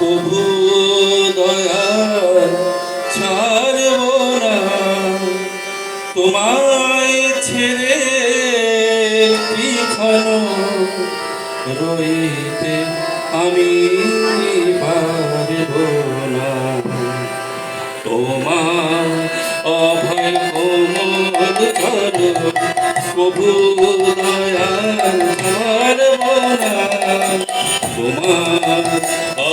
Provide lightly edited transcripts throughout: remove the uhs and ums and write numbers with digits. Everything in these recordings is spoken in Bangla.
প্রভু দয়া ছাড়ব না, তোমায় ছেড়ে এখানো রইতে আমি পারব না। তোমার অভয় কোমল চরণ প্রভু দয়াল ছাড়ব না, তোমার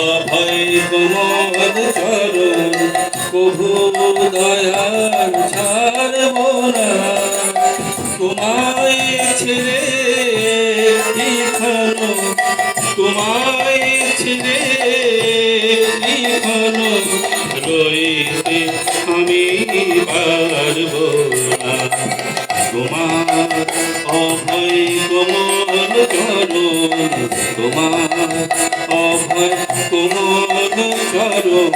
অভয় কোমল চরণ প্রভু দয়াল ছাড়ব না। তোমায় ছেড়ে এখানো, তোমায় ছেড়ে এখানো রইতে আমি পারব না। তোমার অভয় কোমল চরণ, তোমার অভয় কোমল চরণ।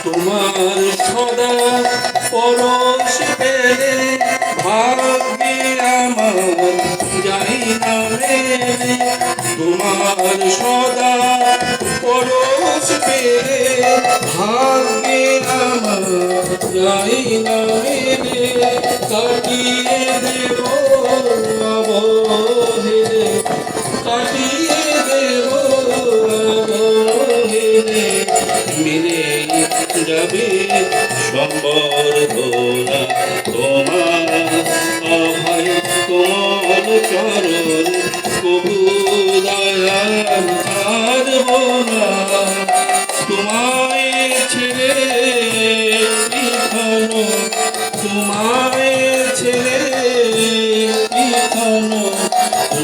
তোমার সদা পরশ পেলে ভাগ্যে আমার যাই না মেলে। তোমার সদা পরশ পেলে ভাগ্যে আমার যাই না মেলে। কাটিয়ে দেব অবহেলে, কাটিয়ে দেব অবহেলে, মিলে যাবে সম্বর্ধনা। তোমার অভয় কোমল চরণ প্রভু দয়াল ছাড়ব না। তোমায় ছেড়ে এখানো, তোমায় ছেড়ে এখানো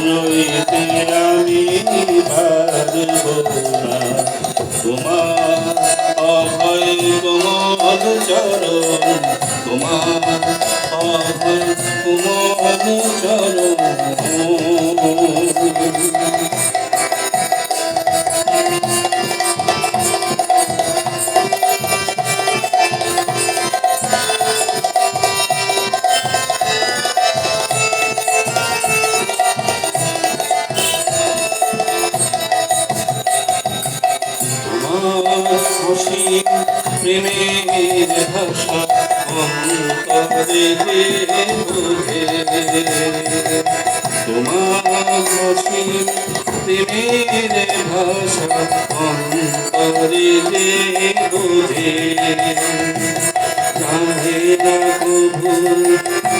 রইতে আমি পারব না। তোমার অভয় কোমল চরণ, তোমার অভয় কোমল চরণ। অসীম প্রেমের ভাষা অন্তরে বোঝে, তোমার অসীম প্রেমের ভাষা অন্তরে বোঝে। জানে না কভু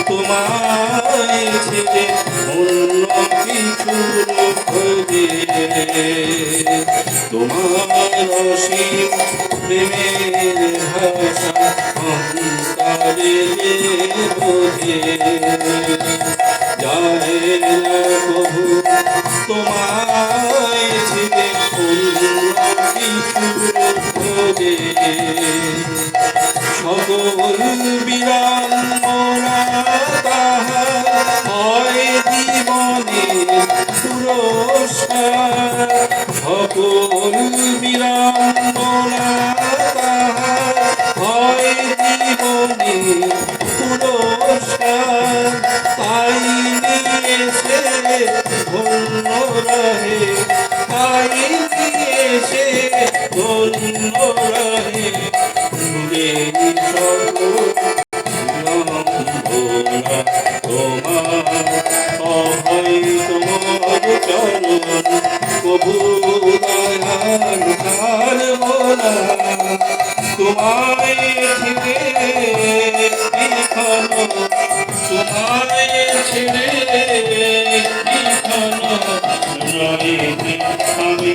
তোমায় ছেড়ে অন্য কিছু খোঁজে। তোমার অসীম প্রেমের ভাষা অন্তরে বোঝে। জানে না কভু তোমায় ছেড়ে অন্য কিছু খোঁজে। সকল বিড়ম্বনা তাহার হয় জীবনের পুরস্কার। সকল বিড়ম্বনা তাহার হয় জীবনের পুরস্কার। তাই নিয়ে সে ধন্য রহে, তাই নিয়ে সে ধন্য রহে। ভুলে তোমার অভয় কোমল চরণ প্রভু দয়াল ছাড়ব না। তোমায় ছেড়ে এখানো, তোমায় ছেড়ে এখানো রইতে আমি